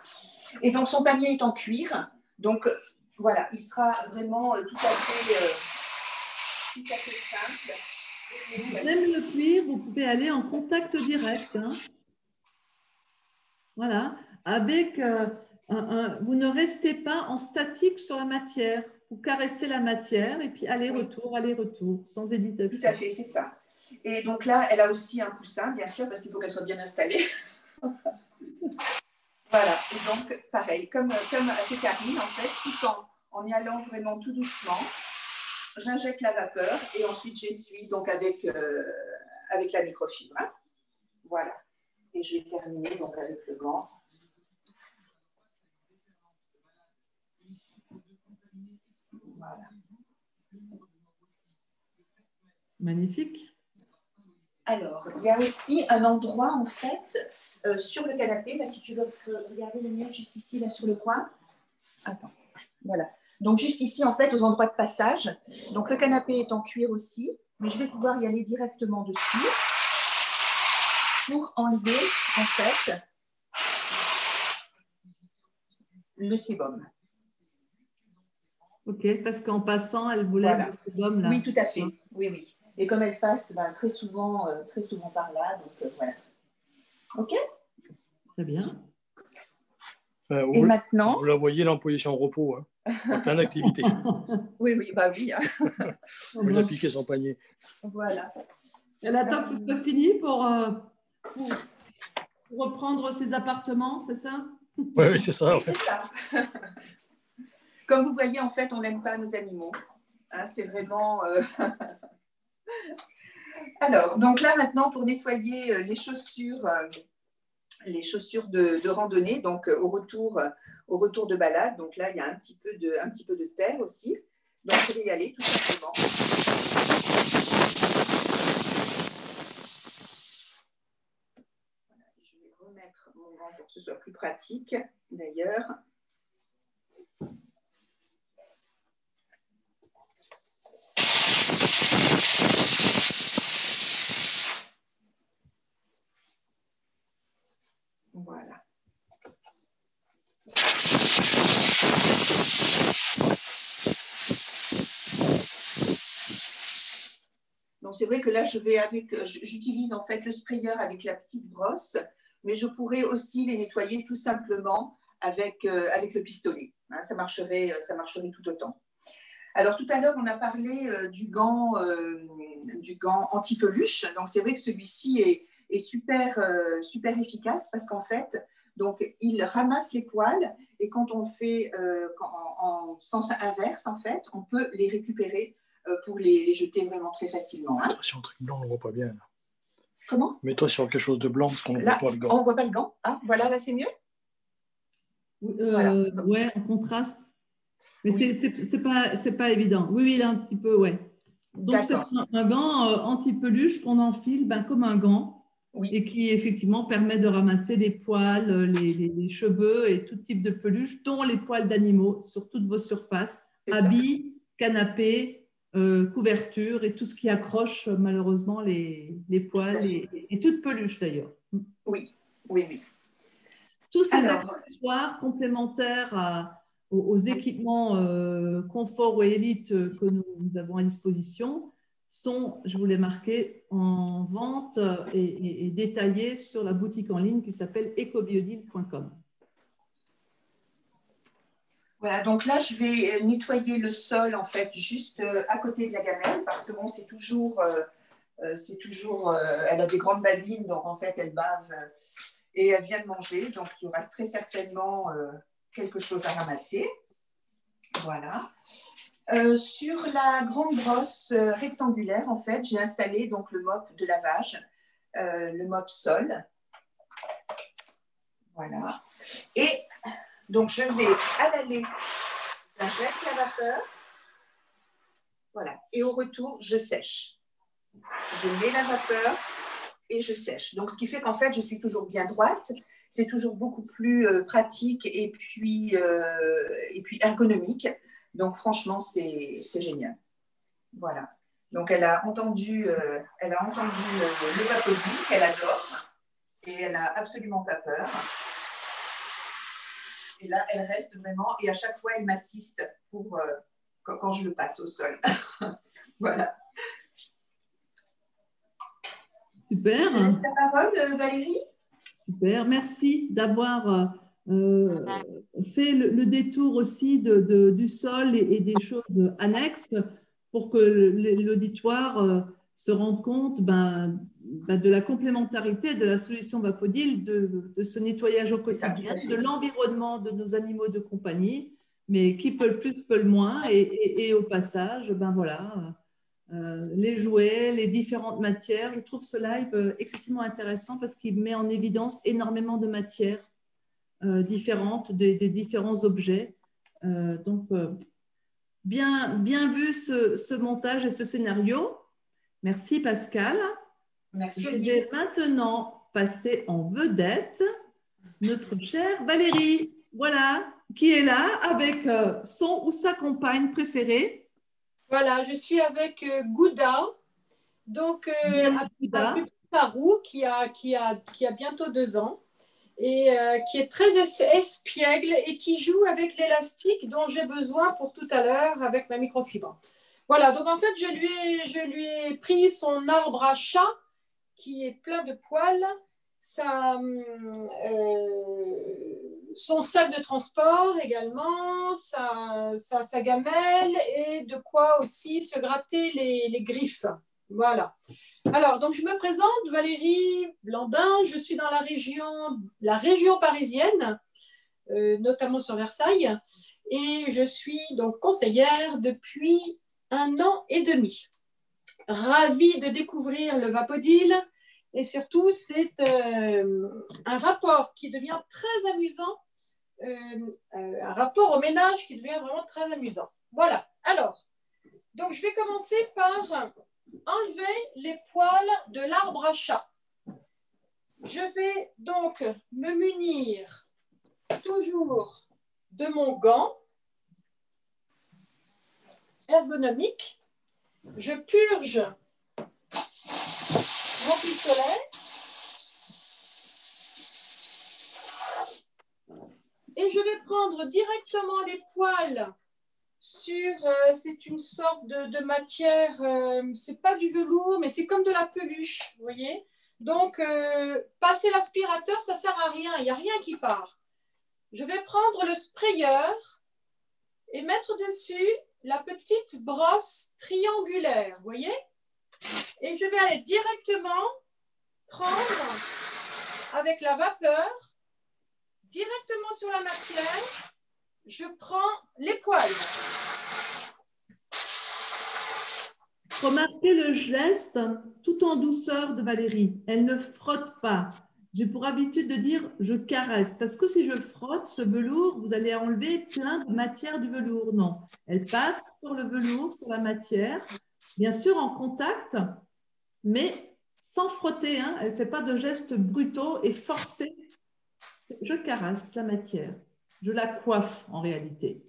Et donc, son panier est en cuir. Donc, voilà, il sera vraiment tout à fait simple. Même le cuir, vous pouvez aller en contact direct. Hein. Voilà. Avec, vous ne restez pas en statique sur la matière. Vous caressez la matière et puis aller-retour, sans hésitation. Tout à fait, c'est ça. Et donc là, elle a aussi un coussin, bien sûr, parce qu'il faut qu'elle soit bien installée. Voilà. Et donc, pareil, comme avec Karine, en fait, tout en y allant vraiment tout doucement, j'injecte la vapeur et ensuite j'essuie donc avec la microfibre. Hein. Voilà. Et je vais terminer donc avec le gant. Voilà. Magnifique. Alors, il y a aussi un endroit, en fait, sur le canapé. Là, si tu veux regarder le mien, juste ici, là, sur le coin. Attends, voilà. Donc, juste ici, en fait, aux endroits de passage. Donc, le canapé est en cuir aussi, mais je vais pouvoir y aller directement dessus pour enlever, en fait, le sébum. Ok, parce qu'en passant, elle vous lève Voilà. le sébum là. Oui, tout à fait. Oui, oui. Et comme elle passe très souvent par là, donc voilà. OK? Très bien. Et maintenant, vous la voyez là en position repos, hein, en pleine activité. oui, bah oui. Vous a piqué son panier. Voilà. Elle attend que ce soit fini pour reprendre ses appartements, c'est ça? Oui, c'est ça. Oui, c'est ça. Comme vous voyez, en fait, on n'aime pas nos animaux. Hein, c'est vraiment... Alors, donc là, maintenant, pour nettoyer les chaussures de randonnée, donc au retour de balade. Donc là, il y a un petit peu de terre aussi. Donc, je vais y aller tout simplement. Voilà, je vais remettre mon gant pour que ce soit plus pratique, d'ailleurs. Voilà. Donc c'est vrai que là, j'utilise en fait le sprayer avec la petite brosse, mais je pourrais aussi les nettoyer tout simplement avec le pistolet. Hein, ça marcherait tout autant. Alors tout à l'heure, on a parlé du gant anti-peluche. Donc c'est vrai que celui-ci est super efficace parce qu'en fait, donc, il ramasse les poils et quand on fait en sens inverse, en fait, on peut les récupérer pour les jeter vraiment très facilement. Hein. Mets-toi sur un truc blanc, on ne voit pas bien. Là. Comment? Mets-toi sur quelque chose de blanc parce qu'on ne voit pas le gant. On ne voit pas le gant. Ah, voilà, là c'est mieux. Voilà. Ouais, en contraste. Mais oui. c'est pas évident. Oui, il est un petit peu, ouais. Donc c'est un gant anti-peluche qu'on enfile comme un gant. Oui. Et qui effectivement permet de ramasser les poils, les cheveux et tout type de peluche, dont les poils d'animaux sur toutes vos surfaces, habits, canapés, couvertures et tout ce qui accroche malheureusement les poils et toute peluche d'ailleurs. Oui. Tous ces accessoires complémentaires aux équipements confort ou élite que nous avons à disposition sont, je vous l'ai marqué, en vente et détaillés sur la boutique en ligne qui s'appelle ecobiodil.com. Voilà, donc là, je vais nettoyer le sol, en fait, juste à côté de la gamelle, parce que bon, c'est toujours elle a des grandes babines, donc en fait, elle bave et elle vient de manger, donc il y aura très certainement quelque chose à ramasser. Voilà. Sur la grande brosse rectangulaire, en fait, j'ai installé donc le mop de lavage, le mop sol. Voilà. Et donc, je vais à l'aller, j'injecte la vapeur. Voilà. Et au retour, je sèche. Je mets la vapeur et je sèche. Donc, ce qui fait qu'en fait, je suis toujours bien droite. C'est toujours beaucoup plus pratique et puis ergonomique. Donc, franchement, c'est génial. Voilà. Donc, elle a entendu le Vapodil qu'elle adore et elle n'a absolument pas peur. Et là, elle reste vraiment et à chaque fois, elle m'assiste pour quand je le passe au sol. Voilà. Super. Je te laisse la parole, Valérie. Super. Merci d'avoir fait le détour aussi du sol et des choses annexes pour que l'auditoire se rende compte de la complémentarité de la solution Vapodil, de ce nettoyage au quotidien, de l'environnement de nos animaux de compagnie, mais qui peut le plus, peut le moins. Et au passage, voilà, les jouets, les différentes matières. Je trouve ce live excessivement intéressant parce qu'il met en évidence énormément de matières différentes, des différents objets. Bien vu ce montage et ce scénario. Merci Pascal. Merci. Je vais maintenant passer en vedette notre chère Valérie, voilà, qui est là avec son ou sa compagne préférée. Voilà, je suis avec Gouda, donc un petit parou qui a bientôt 2 ans et qui est très espiègle et qui joue avec l'élastique dont j'ai besoin pour tout à l'heure avec ma microfibre. Voilà, donc en fait, je lui ai pris son arbre à chat qui est plein de poils, son sac de transport également, sa gamelle et de quoi aussi se gratter les griffes. Voilà. Alors, donc je me présente, Valérie Blandin, je suis dans la région parisienne, notamment sur Versailles, et je suis donc conseillère depuis 1 an et demi. Ravie de découvrir le Vapodil et surtout c'est un rapport qui devient très amusant, un rapport au ménage qui devient vraiment très amusant. Voilà, alors, donc je vais commencer par enlever les poils de l'arbre à chat. Je vais donc me munir toujours de mon gant ergonomique. Je purge mon pistolet et je vais prendre directement les poils sur, c'est une sorte de matière, c'est pas du velours, mais c'est comme de la peluche, vous voyez. Donc, passer l'aspirateur, ça sert à rien, il n'y a rien qui part. Je vais prendre le sprayeur et mettre dessus la petite brosse triangulaire, vous voyez. Et je vais aller directement prendre avec la vapeur, directement sur la matière, je prends les poils. Remarquez le geste tout en douceur de Valérie. Elle ne frotte pas. J'ai pour habitude de dire je caresse parce que si je frotte ce velours, vous allez enlever plein de matière du velours. Non, elle passe sur le velours, sur la matière, bien sûr en contact, mais sans frotter. Hein. Elle ne fait pas de gestes brutaux et forcés. Je caresse la matière. Je la coiffe en réalité.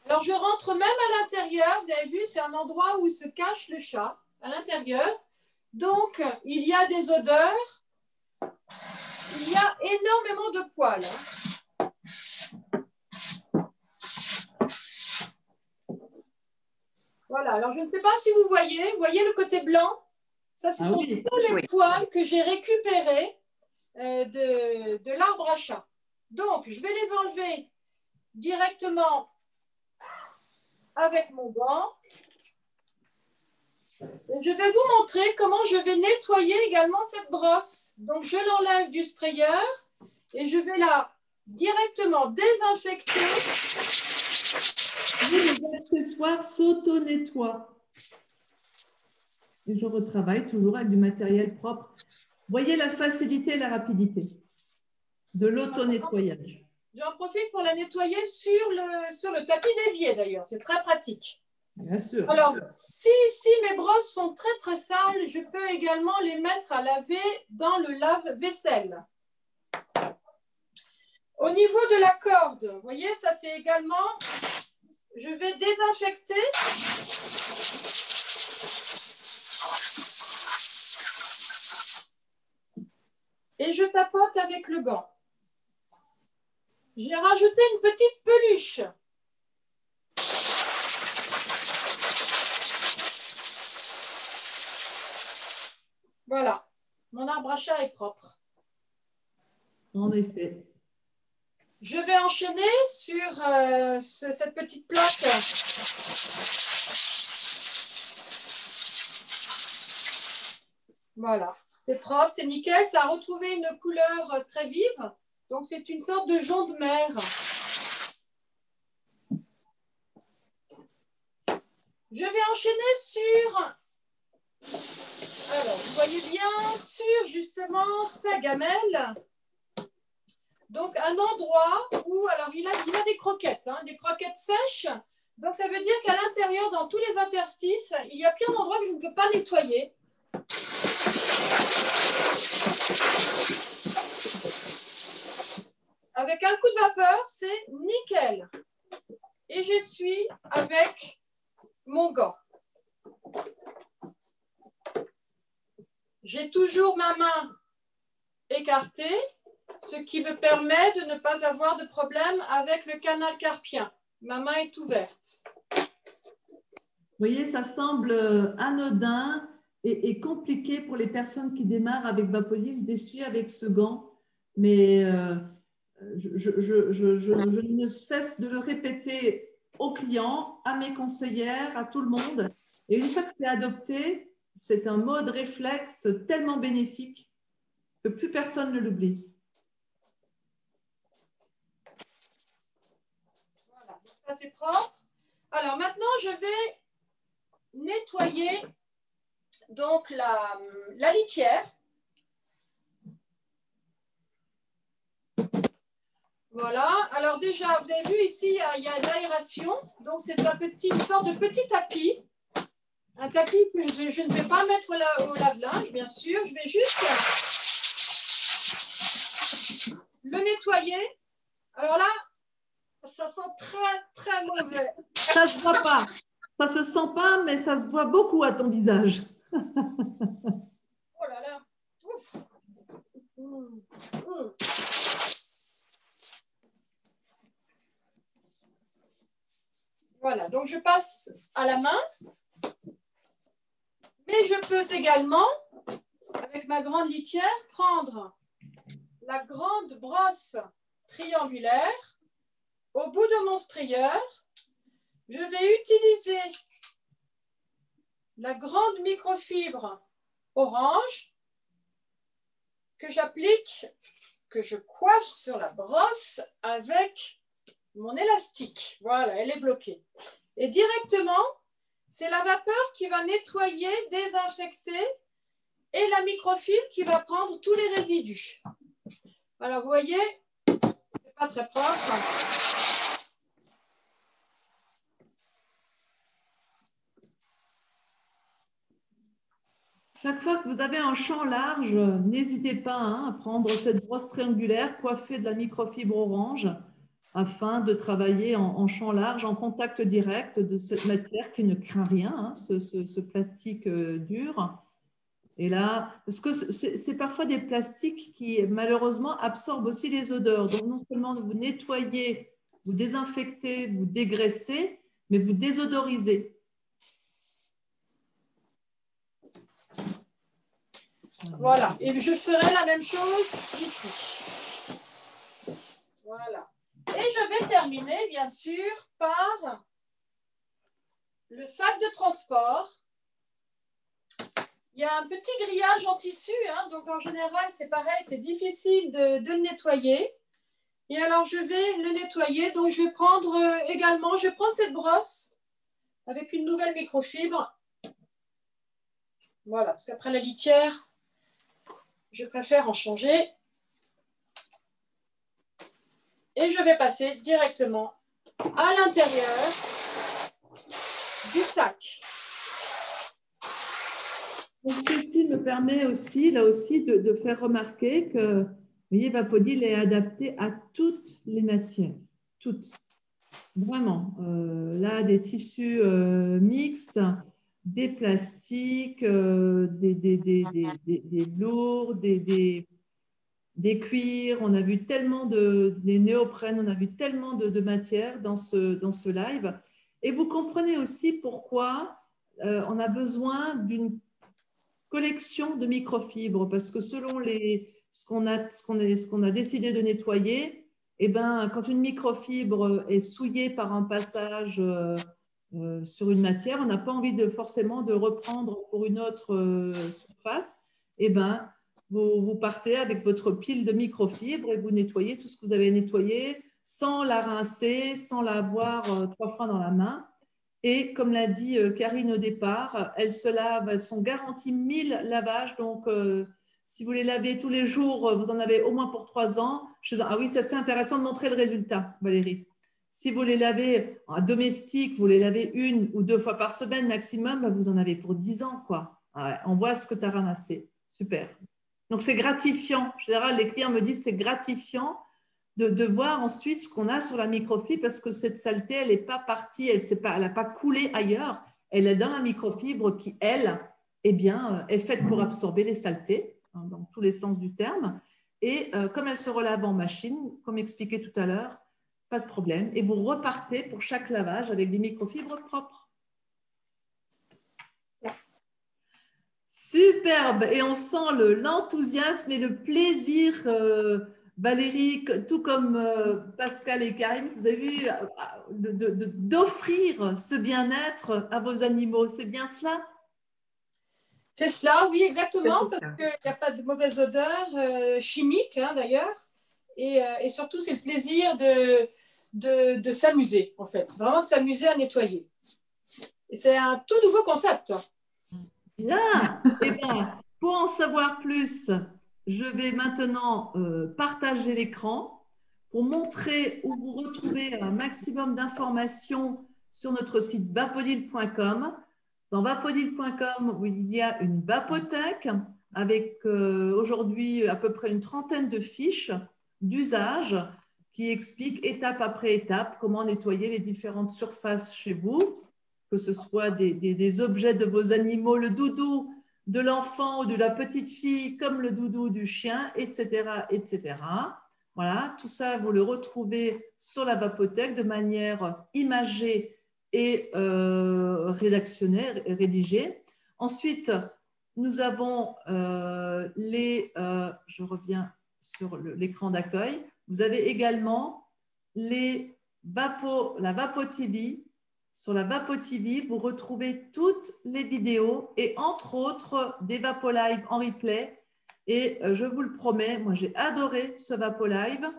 Alors, je rentre même à l'intérieur. Vous avez vu, c'est un endroit où se cache le chat, à l'intérieur. Donc, il y a des odeurs. Il y a énormément de poils. Voilà, alors je ne sais pas si vous voyez le côté blanc? Ça, ce sont oui. tous les Oui. poils que j'ai récupérés de l'arbre à chat. Donc, je vais les enlever directement avec mon gant. Et je vais vous montrer comment je vais nettoyer également cette brosse. Donc, je l'enlève du sprayer et je vais la directement désinfecter. Les accessoires s'auto-nettoient. Et je retravaille toujours avec du matériel propre. Voyez la facilité et la rapidité de l'auto-nettoyage. J'en profite pour la nettoyer sur le tapis d'évier d'ailleurs. C'est très pratique. Bien sûr. Alors, si mes brosses sont très très sales, je peux également les mettre à laver dans le lave-vaisselle. Au niveau de la corde, vous voyez, ça c'est également, je vais désinfecter. Et je tapote avec le gant. J'ai rajouté une petite peluche. Voilà, mon arbre à chat est propre. En effet. Je vais enchaîner sur cette petite plaque. Voilà, c'est propre, c'est nickel. Ça a retrouvé une couleur très vive. Donc, c'est une sorte de jonc de mer. Je vais enchaîner sur... Alors, vous voyez bien, sur justement sa gamelle. Donc, un endroit où, alors, il a des croquettes, hein, des croquettes sèches. Donc, ça veut dire qu'à l'intérieur, dans tous les interstices, il y a plein d'endroits que je ne peux pas nettoyer. Avec un coup de vapeur, c'est nickel. Et j'essuie avec mon gant. J'ai toujours ma main écartée, ce qui me permet de ne pas avoir de problème avec le canal carpien. Ma main est ouverte. Vous voyez, ça semble anodin et compliqué pour les personnes qui démarrent avec Vapoline d'essuyer avec ce gant. Mais je ne cesse de le répéter aux clients, à mes conseillères, à tout le monde. Et une fois que c'est adopté, c'est un mode réflexe tellement bénéfique que plus personne ne l'oublie. Voilà, donc ça c'est propre. Alors maintenant, je vais nettoyer donc la litière. Voilà, alors déjà, vous avez vu ici, il y a de l'aération. Donc c'est une sorte de petit tapis. Un tapis que je ne vais pas mettre au lave-linge, bien sûr. Je vais juste le nettoyer. Alors là, ça sent très, très mauvais. Ça ne se voit pas. Ça ne se sent pas, mais ça se voit beaucoup à ton visage. Oh là là. Ouf. Voilà, donc je passe à la main. Mais je peux également, avec ma grande litière, prendre la grande brosse triangulaire au bout de mon sprayer. Je vais utiliser la grande microfibre orange que j'applique, que je coiffe sur la brosse avec mon élastique. Voilà, elle est bloquée. Et directement, c'est la vapeur qui va nettoyer, désinfecter et la microfibre qui va prendre tous les résidus. Alors, vous voyez, c'est pas très propre. Chaque fois que vous avez un champ large, n'hésitez pas à prendre cette brosse triangulaire coiffée de la microfibre orange afin de travailler en champ large, en contact direct de cette matière qui ne craint rien, ce plastique dur. Et là, parce que c'est parfois des plastiques qui malheureusement absorbent aussi les odeurs. Donc non seulement vous nettoyez, vous désinfectez, vous dégraissez, mais vous désodorisez. Voilà. Et je ferai la même chose ici. Voilà. Et je vais terminer, bien sûr, par le sac de transport. Il y a un petit grillage en tissu, hein, donc en général, c'est pareil, c'est difficile de le nettoyer. Et alors, je vais le nettoyer. Donc, je vais prendre également, je vais prendre cette brosse avec une nouvelle microfibre. Voilà, parce qu'après la litière, je préfère en changer. Et je vais passer directement à l'intérieur du sac. Donc, ceci me permet aussi, là aussi, de faire remarquer que, vous voyez, Vapodil est adapté à toutes les matières, toutes, vraiment. Là, des tissus mixtes, des plastiques, des lourds, des cuirs. On a vu tellement des néoprènes, on a vu tellement de matières dans ce live. Et vous comprenez aussi pourquoi on a besoin d'une collection de microfibres, parce que selon ce qu'on a décidé de nettoyer, eh ben, quand une microfibre est souillée par un passage sur une matière, on n'a pas envie forcément de reprendre pour une autre surface. Eh ben, vous partez avec votre pile de microfibres et vous nettoyez tout ce que vous avez nettoyé sans la rincer, sans la avoir 3 fois dans la main. Et comme l'a dit Karine au départ, elles se lavent, elles sont garanties 1000 lavages. Donc, si vous les lavez tous les jours, vous en avez au moins pour 3 ans. Ah oui, ça c'est intéressant de montrer le résultat, Valérie. Si vous les lavez en domestique, vous les lavez 1 ou 2 fois par semaine maximum, vous en avez pour 10 ans, quoi. Ouais, on voit ce que tu as ramassé. Super. Donc, c'est gratifiant. En général, les clients me disent c'est gratifiant de voir ensuite ce qu'on a sur la microfibre, parce que cette saleté, elle n'est pas partie, elle n'a pas coulé ailleurs, elle est dans la microfibre qui, elle, eh bien, est faite pour absorber les saletés, hein, dans tous les sens du terme. Et comme elle se relave en machine, comme expliqué tout à l'heure, pas de problème. Et vous repartez pour chaque lavage avec des microfibres propres. Superbe. Et on sent l'enthousiasme et le plaisir Valérie, tout comme Pascal et Karine, vous avez vu d'offrir ce bien-être à vos animaux. C'est bien cela? C'est cela, oui, exactement, parce qu'il n'y a pas de mauvaise odeur chimique, hein, d'ailleurs. Et surtout, c'est le plaisir de s'amuser, en fait. Vraiment de s'amuser à nettoyer. Et c'est un tout nouveau concept. Bien. Eh bien, pour en savoir plus, je vais maintenant partager l'écran pour montrer où vous retrouvez un maximum d'informations sur notre site vapodil.com. Dans vapodil.com, où il y a une vapothèque avec aujourd'hui à peu près une trentaine de fiches d'usage qui expliquent étape après étape comment nettoyer les différentes surfaces chez vous, que ce soit des objets de vos animaux, le doudou de l'enfant ou de la petite fille, comme le doudou du chien, etc., etc. Voilà, tout ça, vous le retrouvez sur la vapothèque de manière imagée et rédigée. Ensuite, nous avons je reviens sur l'écran d'accueil. Vous avez également la Vapo TV. Sur la Vapo TV, vous retrouvez toutes les vidéos et entre autres des Vapo Live en replay. Et je vous le promets, moi j'ai adoré ce Vapo Live.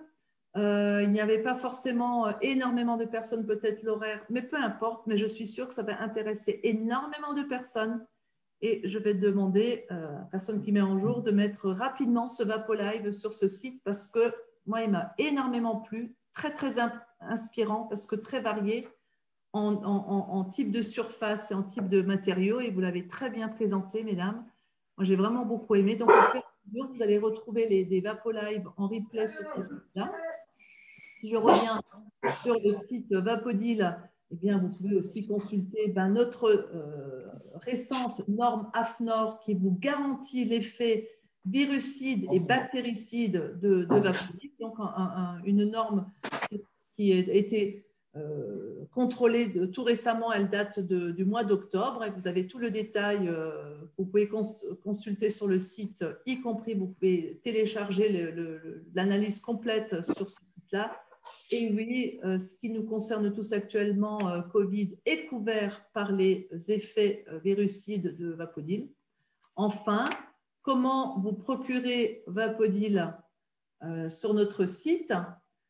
Il n'y avait pas forcément énormément de personnes, peut-être l'horaire, mais peu importe. Mais je suis sûre que ça va intéresser énormément de personnes. Et je vais demander à la personne qui met en jour de mettre rapidement ce Vapo Live sur ce site parce que moi, il m'a énormément plu. Très, très inspirant parce que très varié en type de surface et en type de matériaux. Et vous l'avez très bien présenté, mesdames. Moi, j'ai vraiment beaucoup aimé. Donc, au fur et à mesure, vous allez retrouver des Vapo Live en replay sur ce site-là. Si je reviens sur le site Vapodil, eh bien, vous pouvez aussi consulter notre récente norme AFNOR qui vous garantit l'effet virucide et bactéricide de Vapodil. Donc, une norme qui a été contrôlée tout récemment, elle date du mois d'octobre et vous avez tout le détail, vous pouvez consulter sur le site, y compris vous pouvez télécharger l'analyse complète sur ce site-là. Et oui, ce qui nous concerne tous actuellement, Covid, est couvert par les effets virucides de Vapodil. Enfin, comment vous procurer Vapodil sur notre site?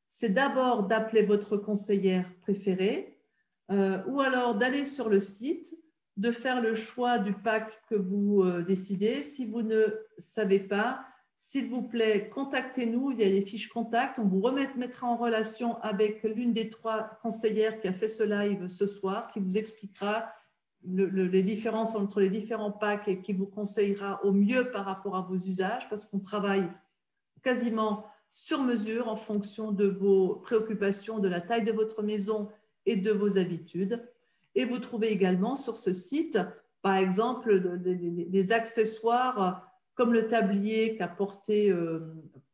C'est d'abord d'appeler votre conseillère préférée ou alors d'aller sur le site, de faire le choix du pack que vous décidez. Si vous ne savez pas, s'il vous plaît, contactez-nous. Il y a des fiches contacts. On vous mettra en relation avec l'une des 3 conseillères qui a fait ce live ce soir, qui vous expliquera les différences entre les différents packs et qui vous conseillera au mieux par rapport à vos usages, parce qu'on travaille quasiment sur mesure en fonction de vos préoccupations, de la taille de votre maison et de vos habitudes. Et vous trouvez également sur ce site, par exemple, des accessoires comme le tablier qu'a porté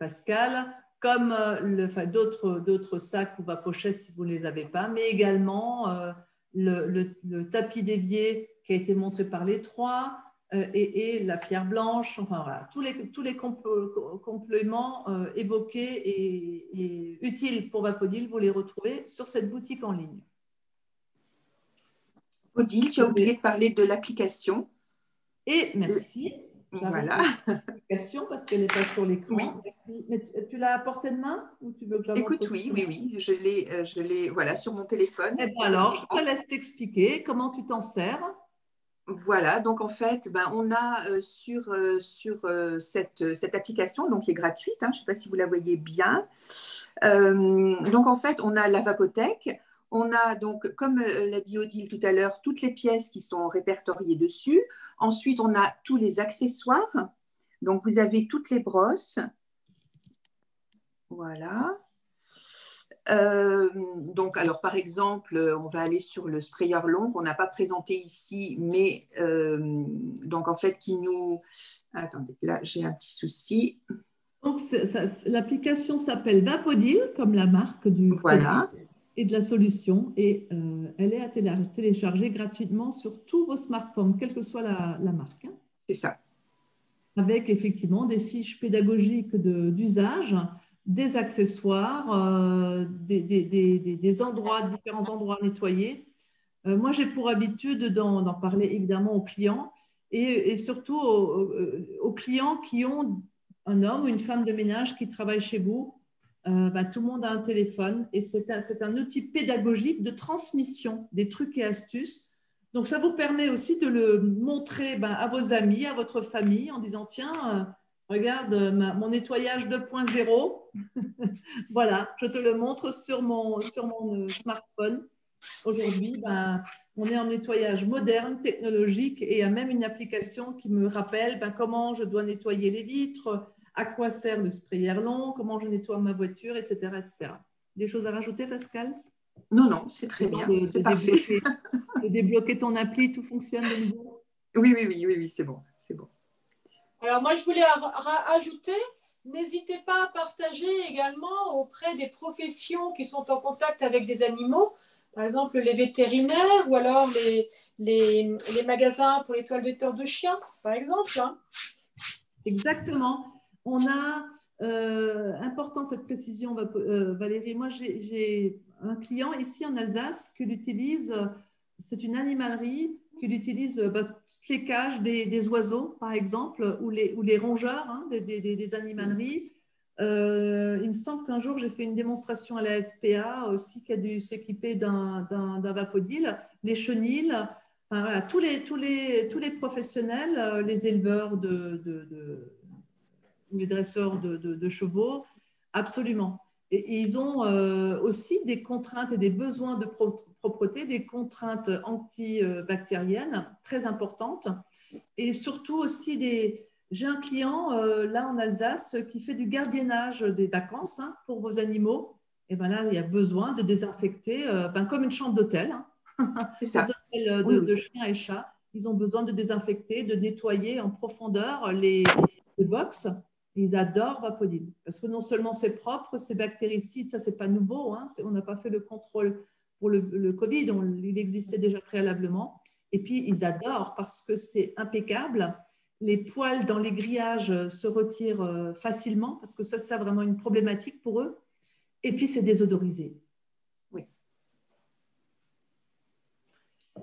Pascal, comme d'autres sacs ou pochettes si vous ne les avez pas, mais également le tapis d'évier qui a été montré par les 3 et la pierre blanche, enfin voilà, tous les compléments évoqués et utiles pour Vapodil, vous les retrouvez sur cette boutique en ligne. Odile, tu as oublié de parler de l'application. Et merci. Voilà. L'application parce qu'elle n'est pas sur l'écran. Oui. Mais tu l'as à portée de main ou tu veux que je Écoute, oui. Je l'ai voilà, sur mon téléphone. Eh bien alors, je te laisse t'expliquer comment tu t'en sers. Voilà, donc en fait, on a sur cette application, donc qui est gratuite, je ne sais pas si vous la voyez bien. Donc en fait, on a la Vapothèque. On a donc, comme l'a dit Odile tout à l'heure, toutes les pièces qui sont répertoriées dessus. Ensuite, on a tous les accessoires. Donc, vous avez toutes les brosses. Voilà. Donc, alors, par exemple, on va aller sur le sprayer long qu'on n'a pas présenté ici, mais donc, en fait, qui nous… Attendez, là, j'ai un petit souci. Donc, l'application s'appelle Vapodil, comme la marque du voilà. produit et de la solution. Et elle est à télécharger gratuitement sur tous vos smartphones, quelle que soit la marque. C'est ça. Avec effectivement des fiches pédagogiques d'usage, des accessoires, des endroits, différents endroits nettoyés. Moi, j'ai pour habitude d'en parler évidemment aux clients et surtout aux clients qui ont un homme ou une femme de ménage qui travaille chez vous. Tout le monde a un téléphone et c'est un outil pédagogique de transmission des trucs et astuces. Donc, ça vous permet aussi de le montrer à vos amis, à votre famille en disant « Tiens, regarde mon nettoyage 2.0. » Voilà, je te le montre sur mon smartphone. Aujourd'hui, on est en nettoyage moderne, technologique et il y a même une application qui me rappelle comment je dois nettoyer les vitres, à quoi sert le sprayer long, comment je nettoie ma voiture, etc. etc. Des choses à rajouter, Pascal? Non, c'est très bien. C'est parfait. De débloquer ton appli, tout fonctionne de nouveau? Oui, c'est bon. Alors, moi, je voulais ajouter, n'hésitez pas à partager également auprès des professions qui sont en contact avec des animaux, par exemple les vétérinaires ou alors les magasins pour les toiletteurs de chiens, par exemple. Exactement. On a, important cette précision, Valérie, moi j'ai un client ici en Alsace qui l'utilise, c'est une animalerie qui utilise toutes les cages des oiseaux, par exemple, ou les rongeurs des animaleries. Il me semble qu'un jour, j'ai fait une démonstration à la SPA aussi qui a dû s'équiper d'un Vapodil, les chenilles, voilà, tous les professionnels, les éleveurs ou les dresseurs de chevaux, absolument. Et ils ont aussi des contraintes et des besoins de propreté, des contraintes antibactériennes très importantes. Et surtout aussi, j'ai un client là en Alsace qui fait du gardiennage des vacances pour vos animaux. Et là, il y a besoin de désinfecter, comme une chambre d'hôtel. C'est ça. Les hôtels de chiens et chats, ils ont besoin de désinfecter, de nettoyer en profondeur les box. Ils adorent Vapodil parce que non seulement c'est propre, c'est bactéricide, ça c'est pas nouveau, on n'a pas fait le contrôle pour le Covid, il existait déjà préalablement. Et puis, ils adorent parce que c'est impeccable. Les poils dans les grillages se retirent facilement parce que ça, c'est vraiment une problématique pour eux. Et puis, c'est désodorisé. Oui.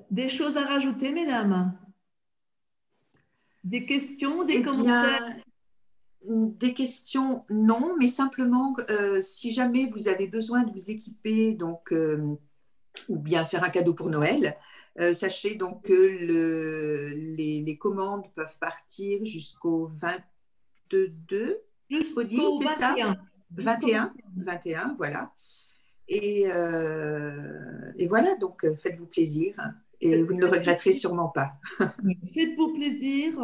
Des choses à rajouter, mesdames? Des questions, des commentaires? Des questions, non, mais simplement, si jamais vous avez besoin de vous équiper, donc, ou bien faire un cadeau pour Noël, sachez donc que les commandes peuvent partir jusqu'au 22, Odile, c'est ça? 21, voilà. Et voilà, donc faites-vous plaisir et vous ne le regretterez sûrement pas. Faites-vous plaisir,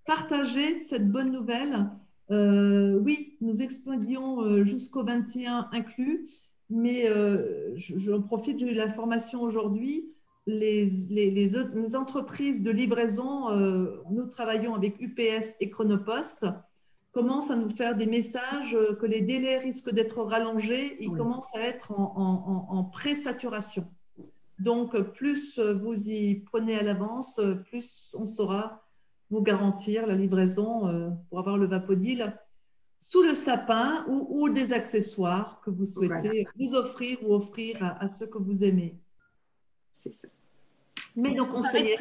partagez cette bonne nouvelle. Oui, nous expédions jusqu'au 21 inclus, mais j'en profite, j'ai eu la formation aujourd'hui. Les entreprises de livraison, nous travaillons avec UPS et Chronopost, commencent à nous faire des messages que les délais risquent d'être rallongés. Ils commencent à être en pré-saturation. Donc, plus vous y prenez à l'avance, plus on saura vous garantir la livraison pour avoir le Vapodil sous le sapin ou des accessoires que vous souhaitez vous offrir ou offrir à ceux que vous aimez. C'est ça. Mais nos conseillères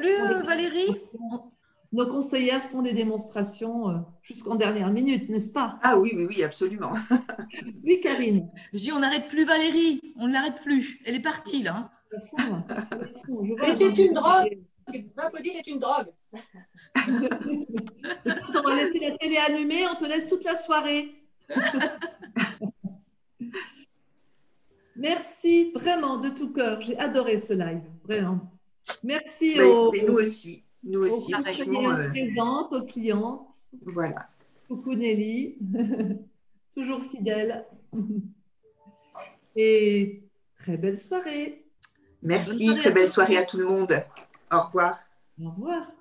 font des démonstrations jusqu'en dernière minute, n'est-ce pas? Ah oui, oui, oui, absolument. Oui, Karine. Je dis, on n'arrête plus Valérie, on ne l'arrête plus. Elle est partie là. Mais c'est une drogue. Le Vapodil est une drogue. Écoute, on va laisser la télé allumée, on te laisse toute la soirée. Merci vraiment de tout cœur. J'ai adoré ce live, vraiment. Merci nous aussi. Nous aussi, présentes, aux clientes. Voilà. Coucou Nelly, toujours fidèle. Et très belle soirée. Merci, très belle soirée à tout le monde. Au revoir. Au revoir.